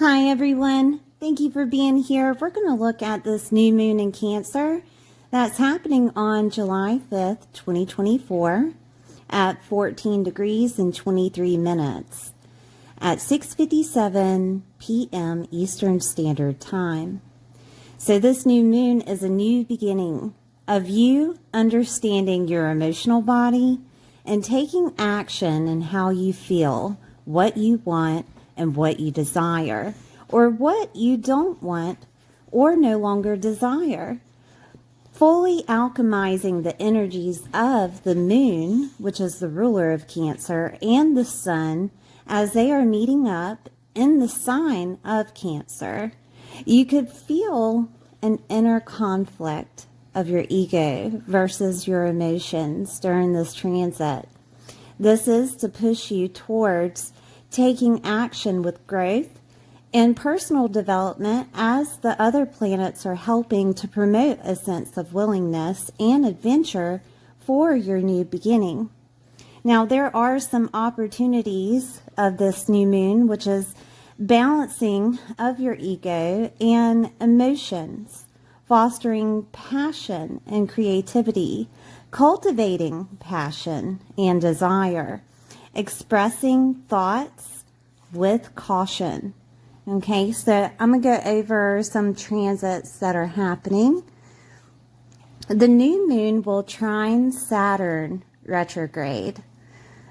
Hi everyone, thank you for being here. We're going to look at this new moon in Cancer that's happening on July 5th, 2024 at 14 degrees and 23 minutes at 6:57 p.m. Eastern Standard Time. So this new moon is a new beginning of you understanding your emotional body and taking action in how you feel, what you want, and what you desire, or what you don't want or no longer desire. Fully alchemizing the energies of the moon, which is the ruler of Cancer, and the sun as they are meeting up in the sign of Cancer. You could feel an inner conflict of your ego versus your emotions during this transit. This is to push you towards taking action with growth and personal development, as the other planets are helping to promote a sense of willingness and adventure for your new beginning. Now, there are some opportunities of this new moon, which is balancing of your ego and emotions, fostering passion and creativity, cultivating passion and desire, expressing thoughts with caution. Okay, so I'm going to go over some transits that are happening. The new moon will trine Saturn retrograde.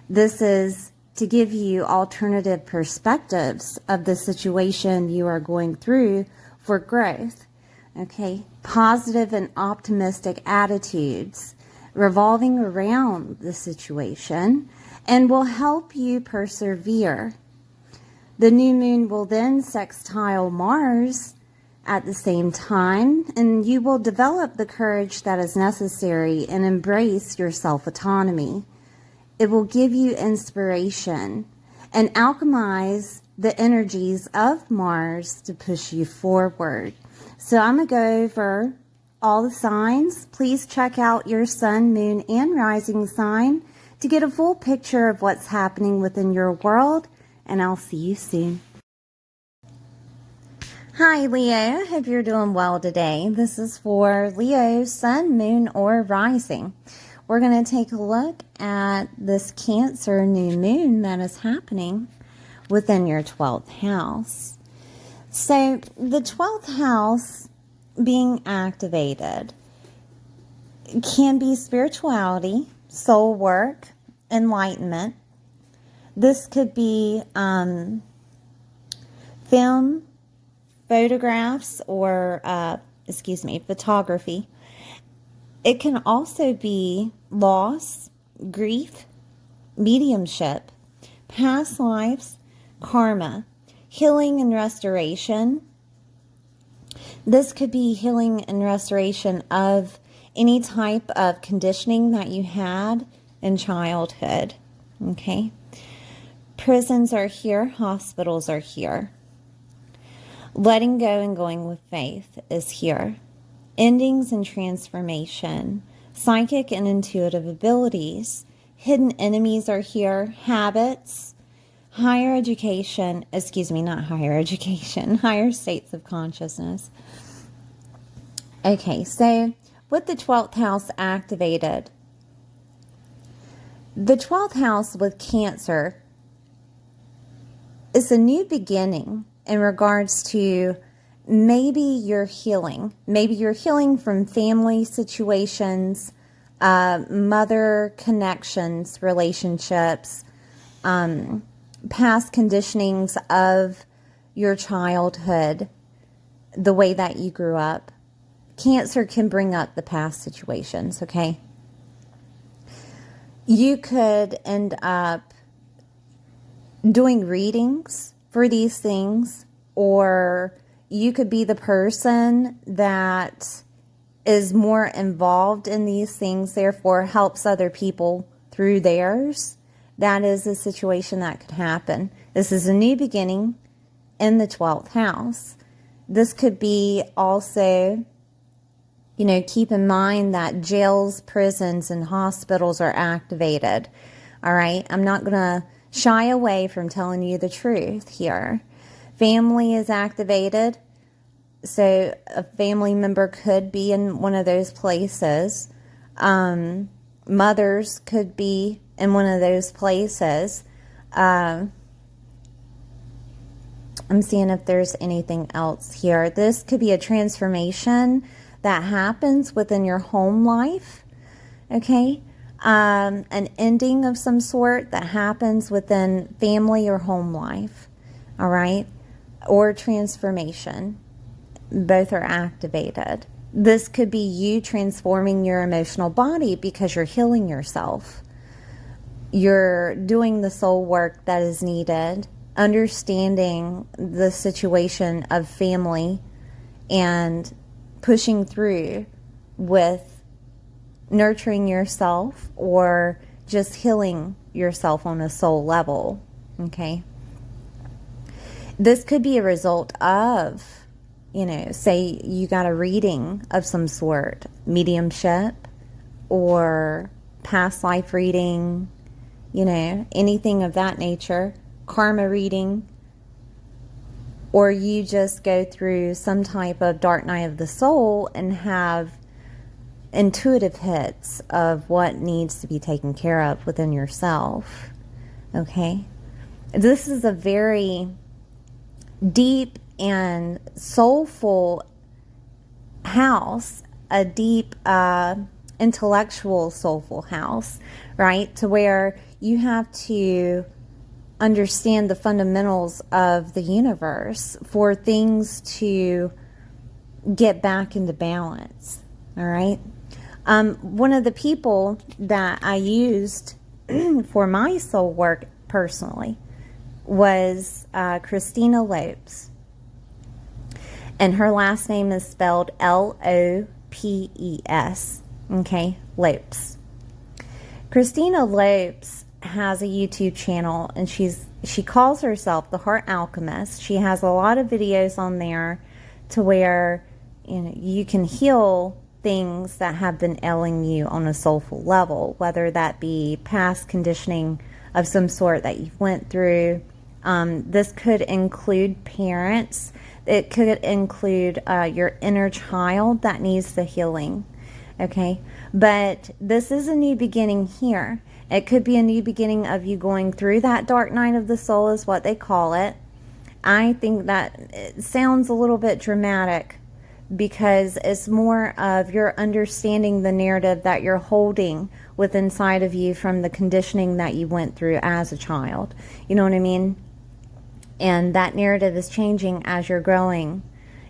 This is to give you alternative perspectives of the situation you are going through for growth. Okay, positive and optimistic attitudes revolving around the situation and will help you persevere. The new moon will then sextile Mars at the same time, and you will develop the courage that is necessary and embrace your self-autonomy. It will give you inspiration and alchemize the energies of Mars to push you forward. So I'm going to go over all the signs. Please check out your sun, moon, and rising sign to get a full picture of what's happening within your world, and I'll see you soon. Hi Leo, hope you're doing well today. This is for Leo, sun, moon, or rising. We're going to take a look at this Cancer new moon that is happening within your 12th house. So the 12th house being activated can be spirituality, soul work, enlightenment. This could be film, photographs, or photography. It can also be loss, grief, mediumship, past lives, karma, healing and restoration. This could be healing and restoration of any type of conditioning that you had in childhood. Okay. Prisons are here. Hospitals are here. Letting go and going with faith is here. Endings and transformation. Psychic and intuitive abilities. Hidden enemies are here. Habits. Higher education. Higher states of consciousness. Okay, so with the 12th house activated, the 12th house with Cancer is a new beginning in regards to maybe you're healing. Maybe you're healing from family situations, mother connections, relationships, past conditionings of your childhood, the way that you grew up. Cancer can bring up the past situations, okay? You could end up doing readings for these things, or you could be the person that is more involved in these things, therefore helps other people through theirs. That is a situation that could happen. This is a new beginning in the 12th house. This could be also, keep in mind that jails, prisons, and hospitals are activated. All right, I'm not going to shy away from telling you the truth here. Family is activated. So a family member could be in one of those places. Mothers could be in one of those places. I'm seeing if there's anything else here. This could be a transformation that happens within your home life. Okay. An ending of some sort that happens within family or home life. All right. Or transformation. Both are activated. This could be you transforming your emotional body because you're healing yourself. You're doing the soul work that is needed, understanding the situation of family and pushing through with nurturing yourself or just healing yourself on a soul level. Okay. This could be a result of, say you got a reading of some sort, mediumship or past life reading, anything of that nature, karma reading, or you just go through some type of dark night of the soul and have intuitive hits of what needs to be taken care of within yourself. Okay? This is a very deep and soulful house, a deep intellectual soulful house, right? To where you have to understand the fundamentals of the universe for things to get back into balance. All right. One of the people that I used for my soul work personally was Christina Lopes. And her last name is spelled Lopes. Okay, Lopes. Christina Lopes has a YouTube channel, and she calls herself the Heart Alchemist. She has a lot of videos on there to where you can heal things that have been ailing you on a soulful level, whether that be past conditioning of some sort that you went through. This could include parents. It could include your inner child that needs the healing. Okay, but this is a new beginning here. It could be a new beginning of you going through that dark night of the soul is what they call it. I think that it sounds a little bit dramatic because it's more of your understanding the narrative that you're holding with inside of you from the conditioning that you went through as a child. You know what I mean? And that narrative is changing as you're growing.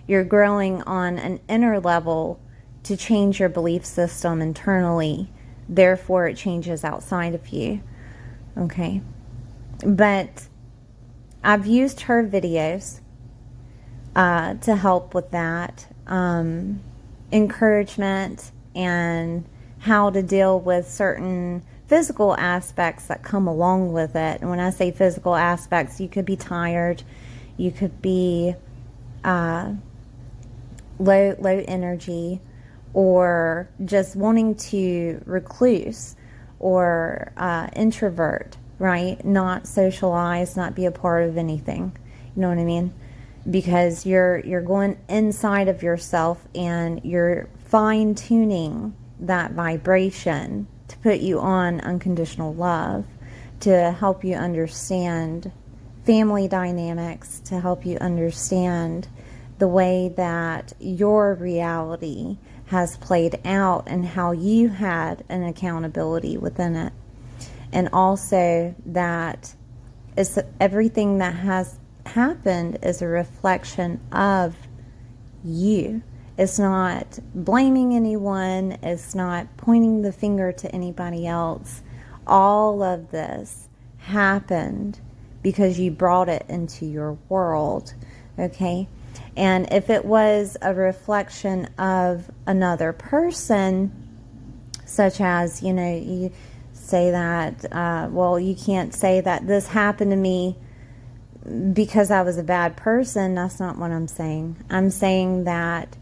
You're growing on an inner level to change your belief system internally. Therefore, it changes outside of you. Okay. But I've used her videos to help with that. Encouragement and how to deal with certain physical aspects that come along with it. And when I say physical aspects, you could be tired, you could be low energy, or just wanting to recluse or introvert, right? Not socialize, not be a part of anything. You know what I mean? Because you're going inside of yourself and you're fine-tuning that vibration to put you on unconditional love, to help you understand family dynamics, to help you understand the way that your reality has played out and how you had an accountability within it. And also that it's everything that has happened is a reflection of you. It's not blaming anyone. It's not pointing the finger to anybody else. All of this happened because you brought it into your world. Okay? And if it was a reflection of another person, such as, you say that, well, you can't say that this happened to me because I was a bad person. That's not what I'm saying. I'm saying that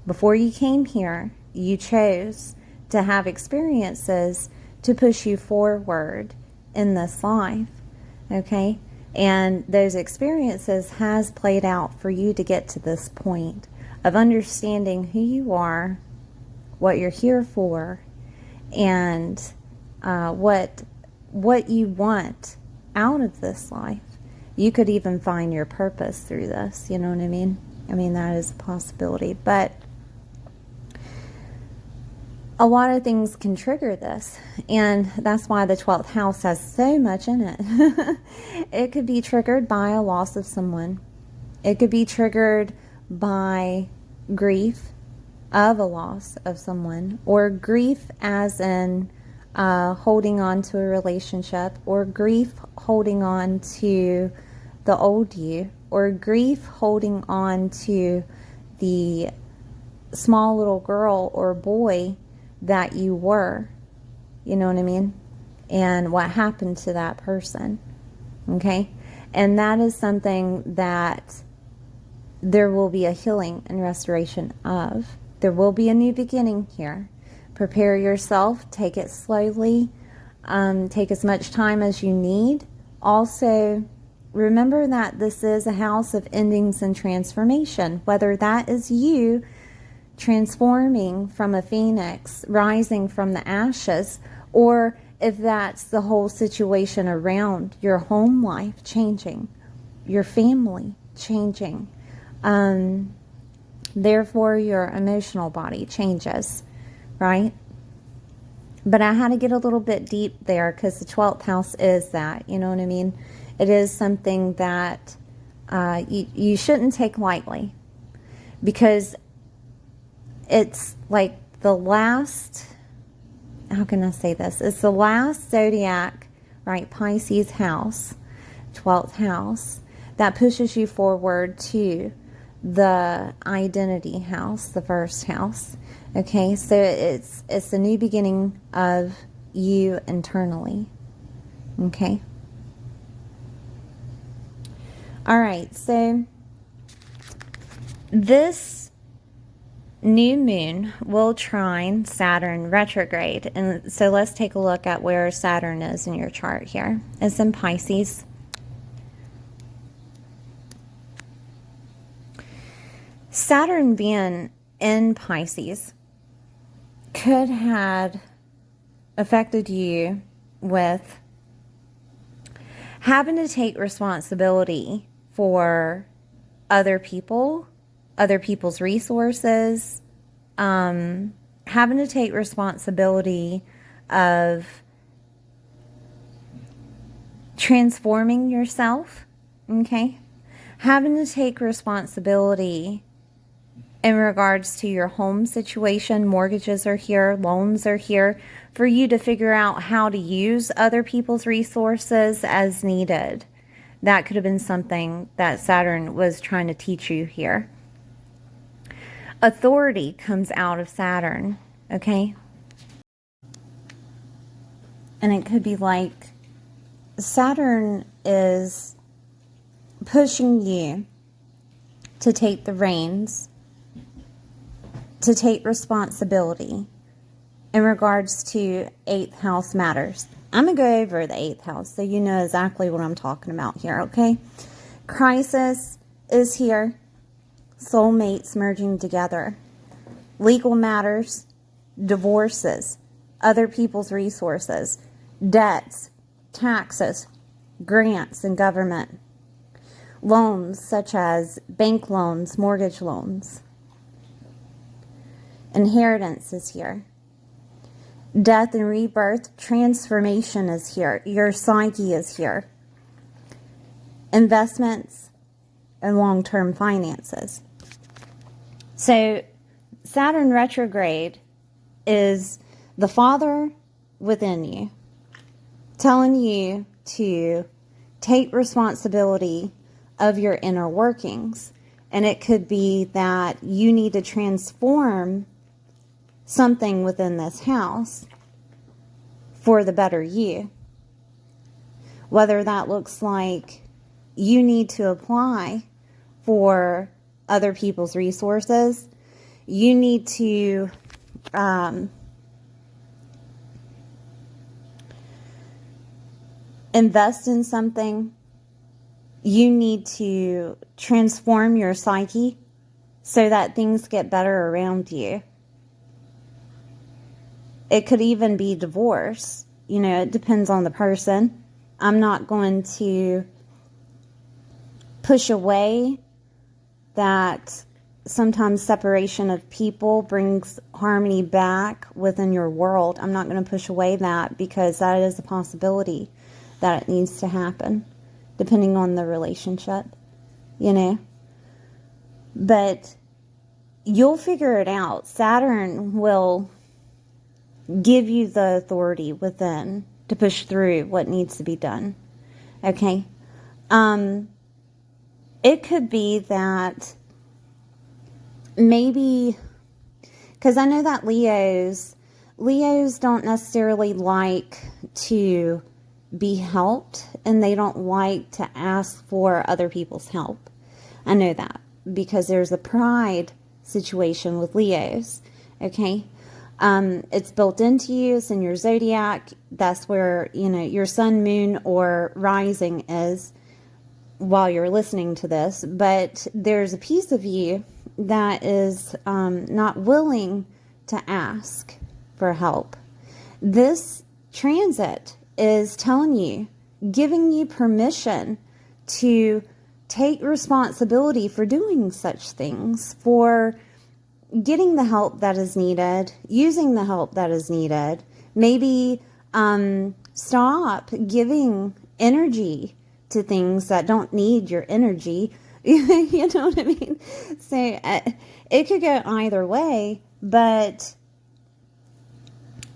before you came here, you chose to have experiences to push you forward in this life. Okay? And those experiences has played out for you to get to this point of understanding who you are, what you're here for, and what you want out of this life. You could even find your purpose through this, you know what I mean? I mean, that is a possibility. But a lot of things can trigger this, and that's why the 12th house has so much in it. It could be triggered by a loss of someone. It could be triggered by grief of a loss of someone, or grief as in holding on to a relationship, or grief holding on to the old you, or grief holding on to the small little girl or boy that you were, you know what I mean? And what happened to that person, okay? And that is something that there will be a healing and restoration of. There will be a new beginning here. Prepare yourself, take it slowly, take as much time as you need. Also, remember that this is a house of endings and transformation, whether that is you transforming from a phoenix, rising from the ashes, or if that's the whole situation around your home life changing, your family changing, therefore your emotional body changes, right? But I had to get a little bit deep there because the 12th house is that, you know what I mean? It is something that you shouldn't take lightly, because it's like the last, how can I say this? It's the last zodiac, right? Pisces house, 12th house, that pushes you forward to the identity house, the first house. Okay, so it's the new beginning of you internally. Okay. All right, so this new moon will trine Saturn retrograde. And so let's take a look at where Saturn is in your chart here. It's in Pisces. Saturn being in Pisces could have affected you with having to take responsibility for other people, other people's resources, having to take responsibility of transforming yourself, okay? Having to take responsibility in regards to your home situation. Mortgages are here, loans are here, for you to figure out how to use other people's resources as needed. That could have been something that Saturn was trying to teach you here. Authority comes out of Saturn, okay? And it could be like Saturn is pushing you to take the reins, to take responsibility in regards to 8th house matters. I'm going to go over the 8th house so you know exactly what I'm talking about here, okay? Crisis is here. Soulmates merging together. Legal matters. Divorces. Other people's resources. Debts. Taxes. Grants and government. Loans such as bank loans, mortgage loans. Inheritance is here. Death and rebirth, transformation is here. Your psyche is here. Investments and long-term finances. So Saturn retrograde is the Father within you telling you to take responsibility of your inner workings. And it could be that you need to transform something within this house for the better you. Whether that looks like you need to apply for other people's resources, you need to invest in something you need to transform your psyche so that things get better around you. It could even be divorce. You know, it depends on the person. I'm not going to push away that sometimes separation of people brings harmony back within your world. I'm not going to push away that, because that is a possibility that it needs to happen, depending on the relationship, you know. But you'll figure it out. Saturn will give you the authority within to push through what needs to be done. Okay? It could be that maybe, because I know that Leos don't necessarily like to be helped, and they don't like to ask for other people's help. I know that because there's a pride situation with Leos. Okay? It's built into you. It's in your zodiac. That's where, you know, your sun, moon, or rising is while you're listening to this. But there's a piece of you that is not willing to ask for help. This transit is telling you, giving you permission to take responsibility for doing such things, for getting the help that is needed, using the help that is needed. Maybe stop giving energy to things that don't need your energy. You know what I mean? So it could go either way, but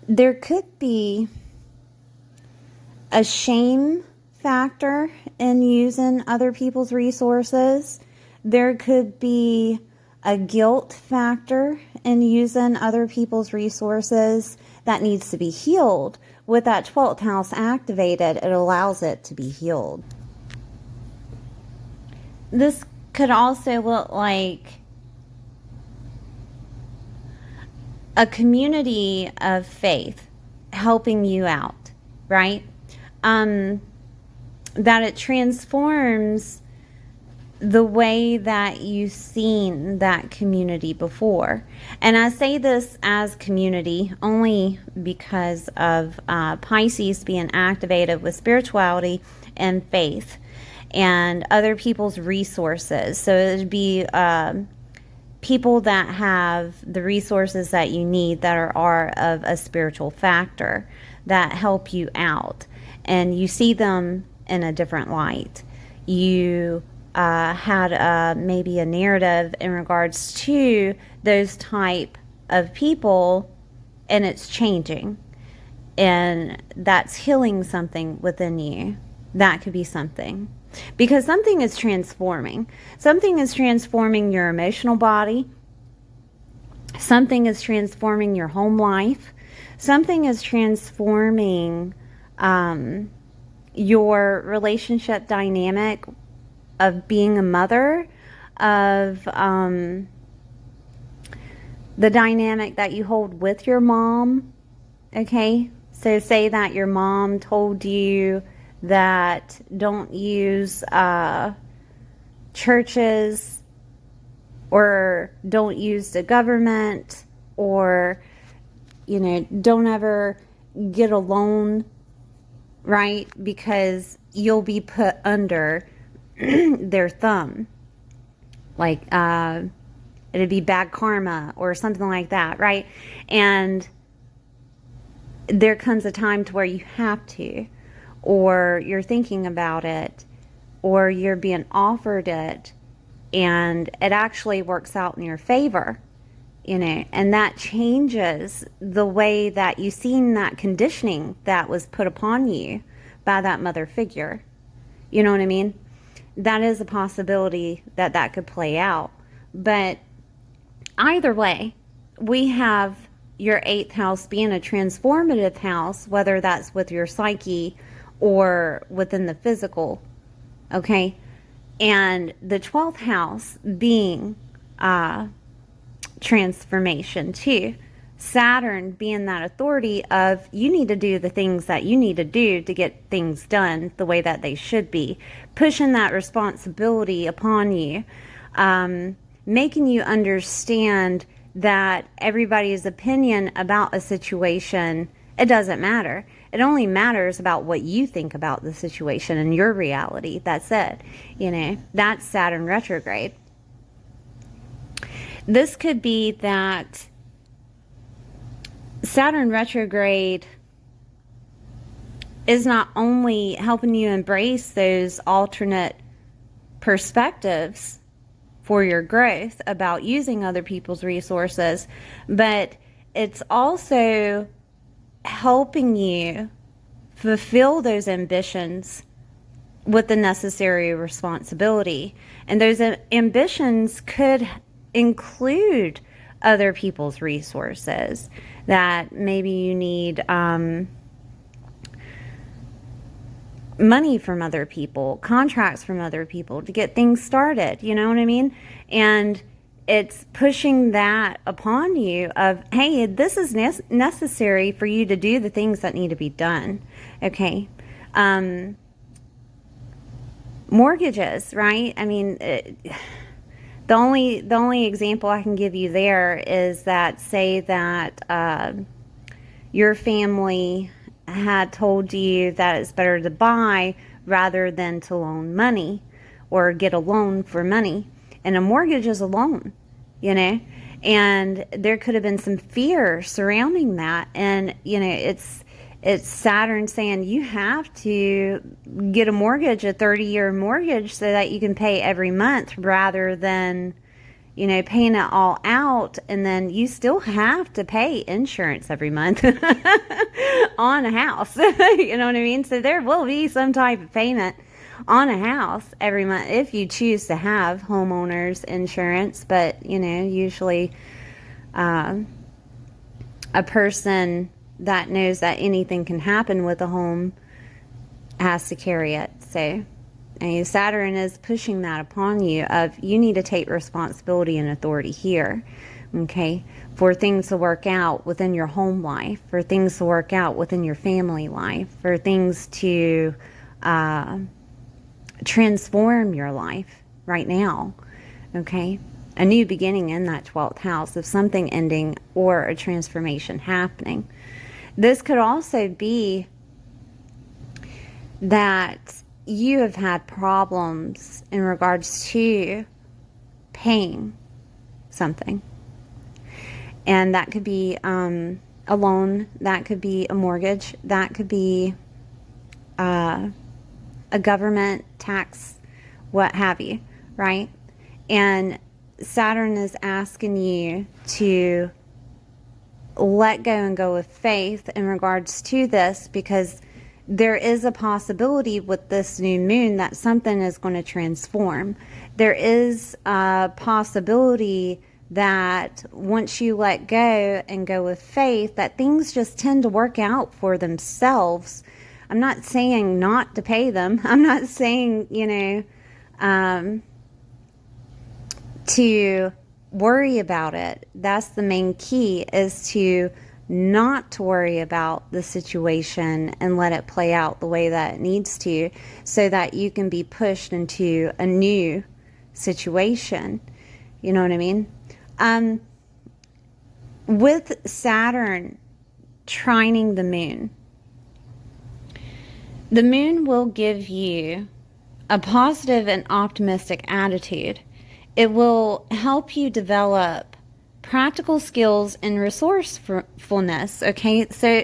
there could be a shame factor in using other people's resources. There could be a guilt factor in using other people's resources that needs to be healed. With that 12th house activated, it allows it to be healed. This could also look like a community of faith helping you out, right? That it transforms the way that you've seen that community before. And I say this as community only because of Pisces being activated with spirituality and faith and other people's resources. So it would be people that have the resources that you need that are of a spiritual factor that help you out. And you see them in a different light. You had maybe a narrative in regards to those type of people, and it's changing, and that's healing something within you. That could be something, because something is transforming. Something is transforming your emotional body. Something is transforming your home life. Something is transforming your relationship dynamic of being a mother, of the dynamic that you hold with your mom. Okay, so say that your mom told you that don't use churches, or don't use the government, or, you know, don't ever get a loan, right? Because you'll be put under their thumb. Like it'd be bad karma or something like that, right? And there comes a time to where you have to, or you're thinking about it, or you're being offered it, and it actually works out in your favor, you know, and that changes the way that you've seen that conditioning that was put upon you by that mother figure. You know what I mean? That is a possibility that that could play out. But either way, we have your 8th house being a transformative house, whether that's with your psyche or within the physical, okay? And the 12th house being transformation too, Saturn being that authority of you need to do the things that you need to do to get things done the way that they should be, pushing that responsibility upon you, making you understand that everybody's opinion about a situation, it doesn't matter. It only matters about what you think about the situation and your reality. That's it. That's Saturn retrograde. This could be that Saturn retrograde is not only helping you embrace those alternate perspectives for your growth about using other people's resources, but it's also helping you fulfill those ambitions with the necessary responsibility. And those ambitions could include other people's resources, that maybe you need money from other people, contracts from other people to get things started, you know what I mean? And it's pushing that upon you of, hey, this is necessary for you to do the things that need to be done, okay? Mortgages, right? I mean, the only example I can give you there is that, say that your family had told you that it's better to buy rather than to loan money or get a loan for money. And a mortgage is a loan, and there could have been some fear surrounding that. And, it's Saturn saying you have to get a mortgage, a 30-year mortgage, so that you can pay every month rather than, paying it all out. And then you still have to pay insurance every month on a house. You know what I mean? So there will be some type of payment on a house every month if you choose to have homeowners insurance. But, usually a person that knows that anything can happen with a home has to carry it. So Saturn is pushing that upon you of you need to take responsibility and authority here, okay, for things to work out within your home life, for things to work out within your family life, for things to transform your life right now, okay? A new beginning in that 12th house of something ending or a transformation happening. This could also be that you have had problems in regards to paying something. And that could be a loan, that could be a mortgage, that could be a government tax, what have you, right? And Saturn is asking you to let go and go with faith in regards to this, because there is a possibility with this new moon that something is going to transform. There is a possibility that once you let go and go with faith, that things just tend to work out for themselves. I'm not saying not to pay them. I'm not saying, to worry about it. That's the main key, is to not to worry about the situation and let it play out the way that it needs to, so that you can be pushed into a new situation. You know what I mean? With Saturn trining the moon will give you a positive and optimistic attitude. It will help you develop practical skills and resourcefulness, okay? So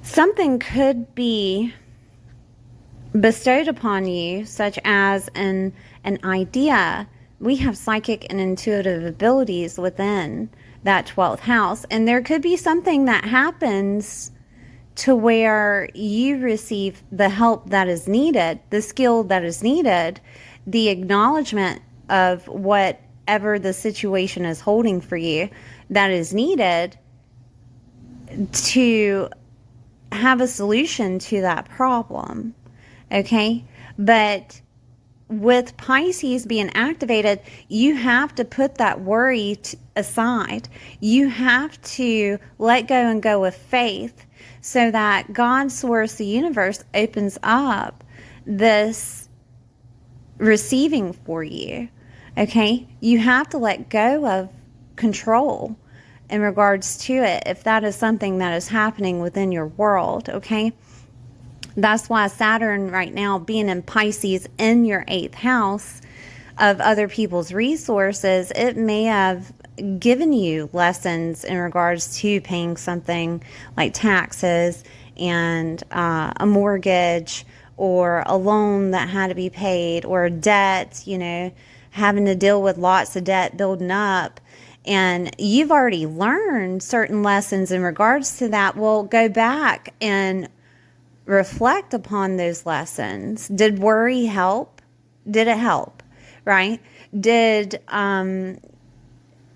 something could be bestowed upon you, such as an idea. We have psychic and intuitive abilities within that 12th house, and there could be something that happens to where you receive the help that is needed, the skill that is needed, the acknowledgement of whatever the situation is holding for you that is needed to have a solution to that problem, okay? But with Pisces being activated, you have to put that worry aside. You have to let go and go with faith so that God, source, the universe opens up this receiving for you. Okay? You have to let go of control in regards to it if that is something that is happening within your world. Okay? That's why Saturn right now being in Pisces in your 8th house of other people's resources, it may have given you lessons in regards to paying something like taxes and a mortgage or a loan that had to be paid or debt, having to deal with lots of debt building up. And you've already learned certain lessons in regards to that. Well, go back and reflect upon those lessons. Did worry help? Did it help? Right? Did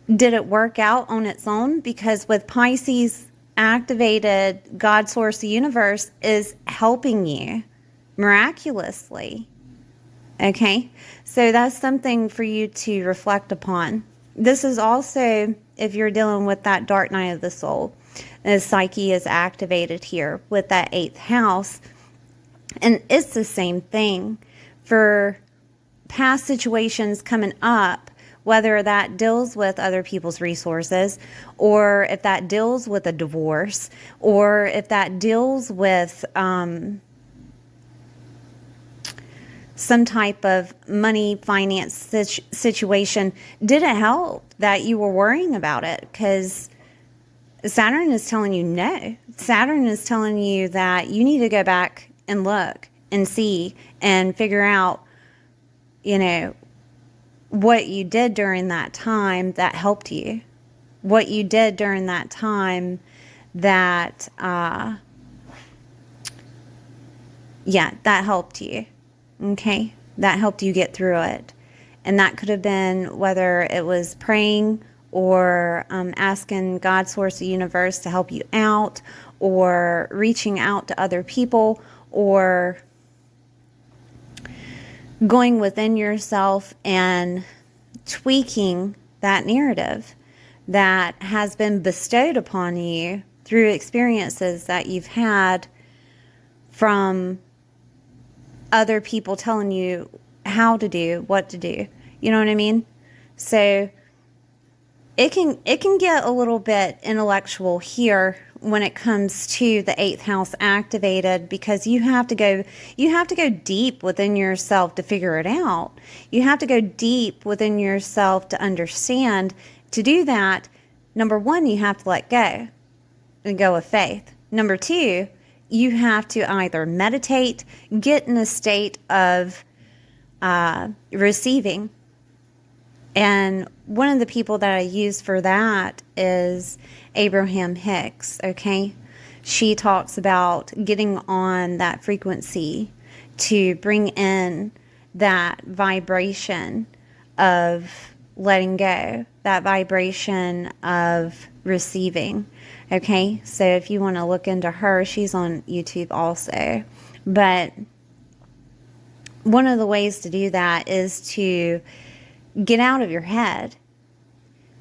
it work out on its own? Because with Pisces activated, God, source, the universe is helping you miraculously. Okay? So that's something for you to reflect upon. This is also if you're dealing with that dark night of the soul. The psyche is activated here with that 8th house. And it's the same thing for past situations coming up, whether that deals with other people's resources, or if that deals with a divorce, or if that deals with some type of money finance situation. Did it help that you were worrying about it? Because Saturn is telling you no. Saturn is telling you that you need to go back and look and see and figure out, what you did during that time that helped you. What you did during that time that, that helped you. Okay? That helped you get through it. And that could have been whether it was praying or asking God, source, the universe to help you out, or reaching out to other people, or going within yourself and tweaking that narrative that has been bestowed upon you through experiences that you've had from other people telling you how to do, what to do. You know what I mean? So it can get a little bit intellectual here when it comes to the 8th house activated, because you have to go deep within yourself to figure it out. You have to go deep within yourself to understand. To do that, number one, you have to let go and go with faith. Number two, you have to either meditate, get in a state of receiving. And one of the people that I use for that is Abraham Hicks, okay? She talks about getting on that frequency to bring in that vibration of letting go, that vibration of receiving, okay? So if you want to look into her, she's on YouTube also. But one of the ways to do that is to get out of your head.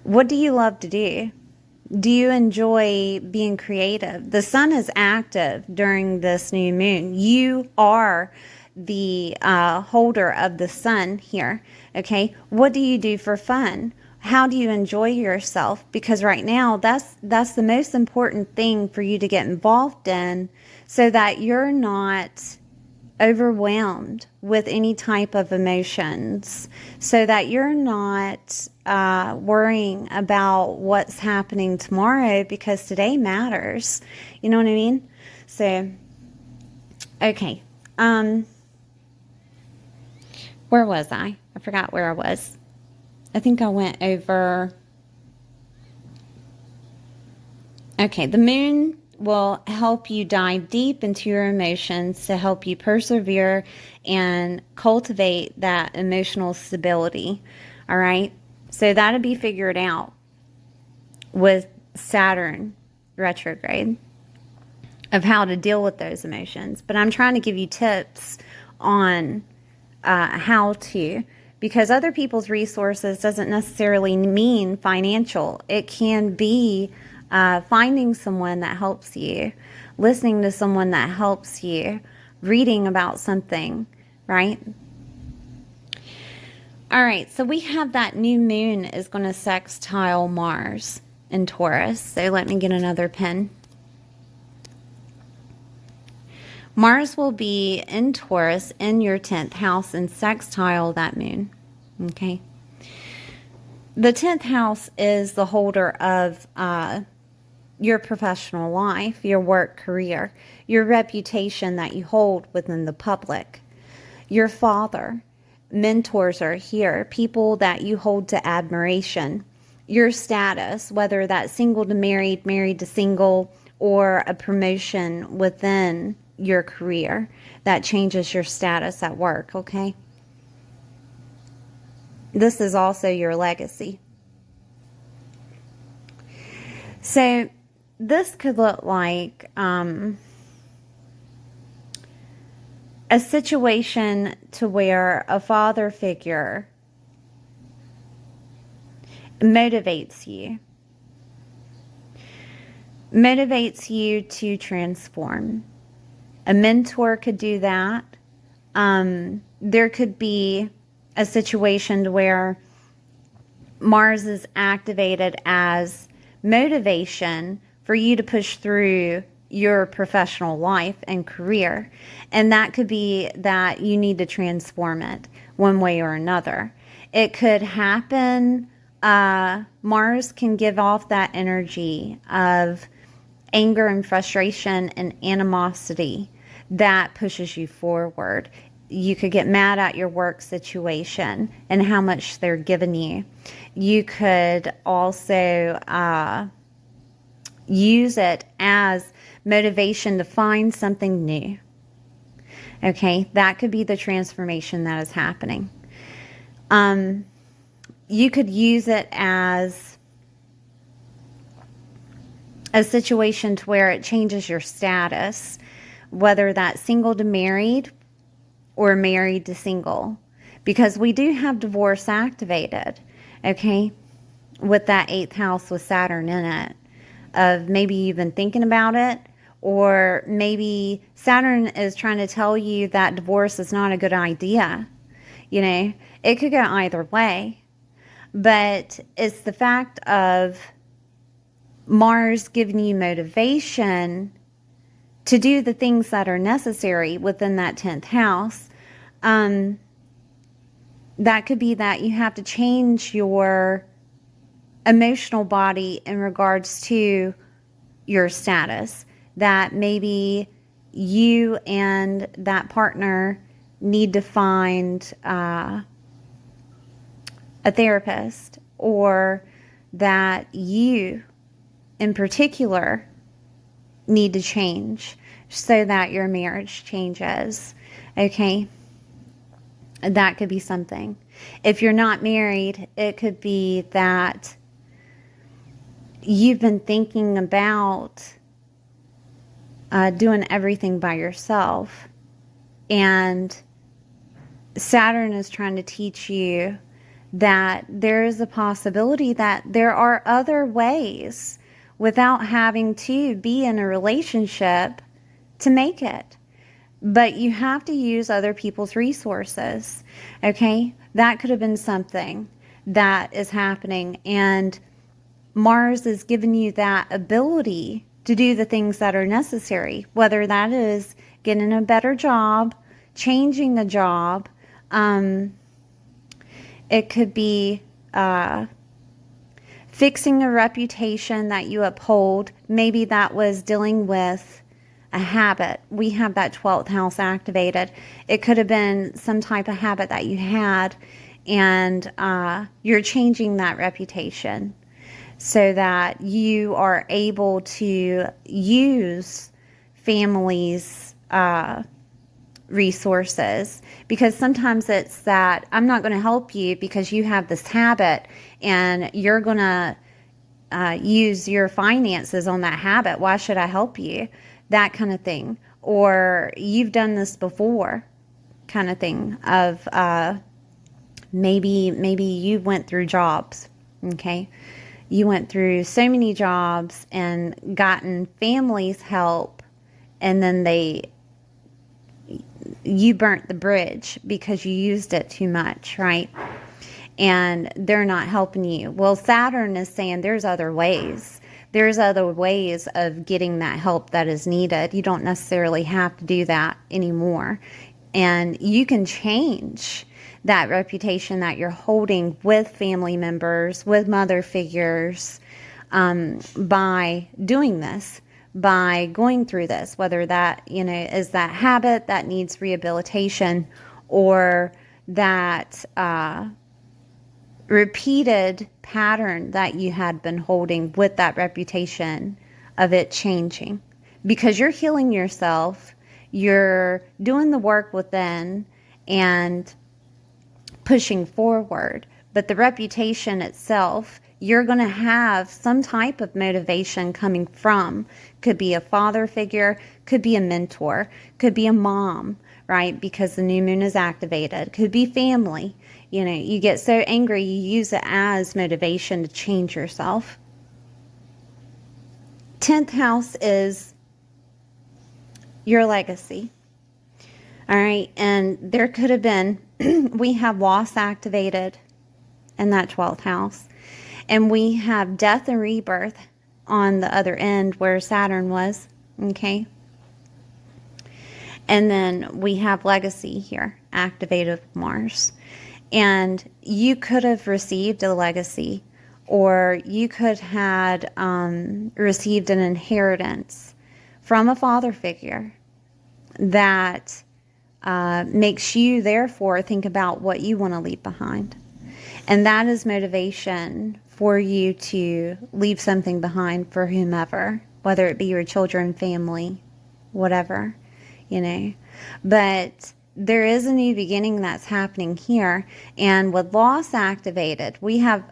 What do you love to do? Do you enjoy being creative? The sun is active during this new moon. You are the holder of the sun here, okay? What do you do for fun? How do you enjoy yourself? Because right now, that's the most important thing for you to get involved in, so that you're not overwhelmed with any type of emotions, so that you're not worrying about what's happening tomorrow, because today matters. You know what I mean? So, okay. Where was I? I forgot where I was. I think I went over. Okay, the moon will help you dive deep into your emotions to help you persevere and cultivate that emotional stability. All right? So that'll be figured out with Saturn retrograde of how to deal with those emotions. But I'm trying to give you tips on how to, because other people's resources doesn't necessarily mean financial. It can be finding someone that helps you, listening to someone that helps you, reading about something, right? All right, so we have that new moon is going to sextile Mars in Taurus. So let me get another pen. Mars will be in Taurus in your 10th house and sextile that moon. Okay. The 10th house is the holder of your professional life, your work career, your reputation that you hold within the public. Your father, mentors are here, people that you hold to admiration. Your status, whether that's single to married, married to single, or a promotion within your career that changes your status at work, okay? This is also your legacy. So this could look like a situation to where a father figure motivates you to transform. A mentor could do that. There could be a situation where Mars is activated as motivation for you to push through your professional life and career. And that could be that you need to transform it one way or another. It could happen. Mars can give off that energy of anger and frustration and animosity that pushes you forward. You could get mad at your work situation and how much they're giving you. You could also use it as motivation to find something new. Okay, that could be the transformation that is happening. You could use it as a situation to where it changes your status, whether that's single to married or married to single, because we do have divorce activated, okay, with that 8th house with Saturn in it, of maybe you've been thinking about it, or maybe Saturn is trying to tell you that divorce is not a good idea. You know, it could go either way, but it's the fact of Mars giving you motivation to do the things that are necessary within that 10th house. That could be that you have to change your emotional body in regards to your status. That maybe you and that partner need to find a therapist, or that you in particular need to change so that your marriage changes. Okay, that could be something. If you're not married, it could be that you've been thinking about doing everything by yourself, and Saturn is trying to teach you that there is a possibility that there are other ways without having to be in a relationship to make it. But you have to use other people's resources, okay? That could have been something that is happening, and Mars is giving you that ability to do the things that are necessary, whether that is getting a better job, changing the job. It could be fixing a reputation that you uphold. Maybe that was dealing with a habit. We have that 12th house activated. It could have been some type of habit that you had, and you're changing that reputation so that you are able to use families' resources. Because sometimes it's that I'm not going to help you because you have this habit, and you're going to use your finances on that habit. Why should I help you? That kind of thing. Or you've done this before. kind of thing of maybe you went through jobs, okay? You went through so many jobs and gotten families help, and then you burnt the bridge because you used it too much, right? And they're not helping you. Well, Saturn is saying there's other ways. There's other ways of getting that help that is needed. You don't necessarily have to do that anymore. And you can change that reputation that you're holding with family members, with mother figures, by doing this, by going through this, whether that, is that habit that needs rehabilitation, or that repeated pattern that you had been holding with that reputation of it changing. Because you're healing yourself, you're doing the work within and pushing forward. But the reputation itself, you're going to have some type of motivation coming from. Could be a father figure, could be a mentor, could be a mom, right? Because the new moon is activated. Could be family. You get so angry, you use it as motivation to change yourself. 10th house is your legacy. All right. And there could have been, we have loss activated in that 12th house. And we have death and rebirth on the other end where Saturn was. Okay. And then we have legacy here, activated with Mars. And you could have received a legacy, or you could had received an inheritance from a father figure that makes you therefore think about what you want to leave behind. And that is motivation for you to leave something behind for whomever, whether it be your children, family, whatever, But there is a new beginning that's happening here. And with loss activated, we have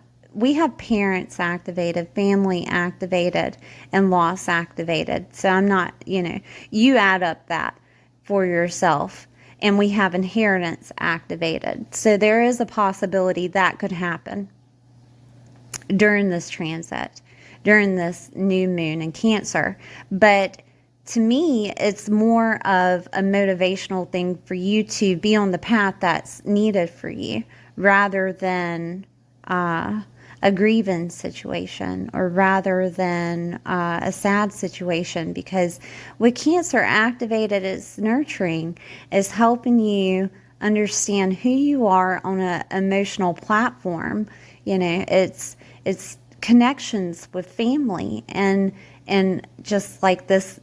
parents activated, family activated, and loss activated. So I'm not, you add up that for yourself. And we have inheritance activated. So there is a possibility that could happen during this transit, during this new moon in Cancer. But to me, it's more of a motivational thing for you to be on the path that's needed for you, rather than a grievance situation, or rather than a sad situation. Because with Cancer activated, is nurturing, is helping you understand who you are on an emotional platform. It's connections with family, and just like this.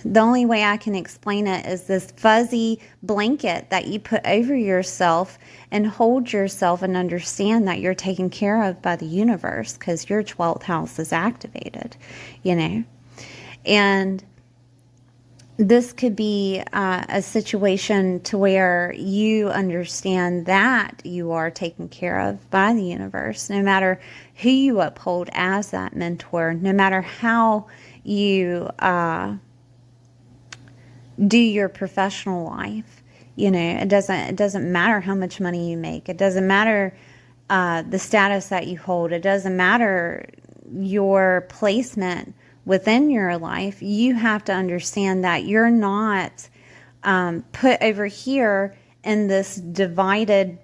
The only way I can explain it is this fuzzy blanket that you put over yourself and hold yourself and understand that you're taken care of by the universe, because your 12th house is activated, And this could be a situation to where you understand that you are taken care of by the universe, no matter who you uphold as that mentor, no matter how you do your professional life. It doesn't matter how much money you make. It doesn't matter the status that you hold. It doesn't matter your placement within your life. You have to understand that you're not put over here in this divided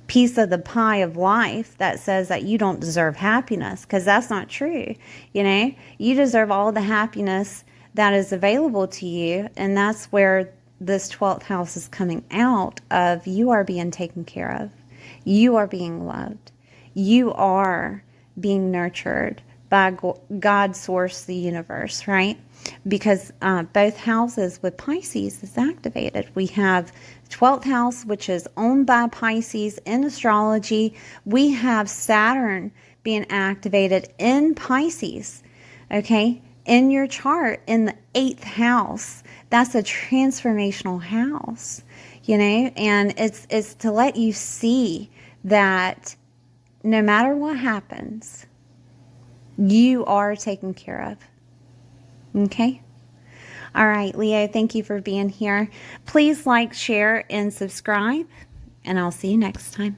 piece of the pie of life that says that you don't deserve happiness, because that's not true. You deserve all the happiness that is available to you, and that's where this 12th house is coming out of. You are being taken care of. You are being loved. You are being nurtured by God, source, the universe, right? Because both houses with Pisces is activated. We have 12th house, which is owned by Pisces in astrology. We have Saturn being activated in Pisces, okay? In your chart, in the 8th house. That's a transformational house, and it's to let you see that no matter what happens, you are taken care of. Okay? All right, Leo, thank you for being here. Please like, share, and subscribe, and I'll see you next time.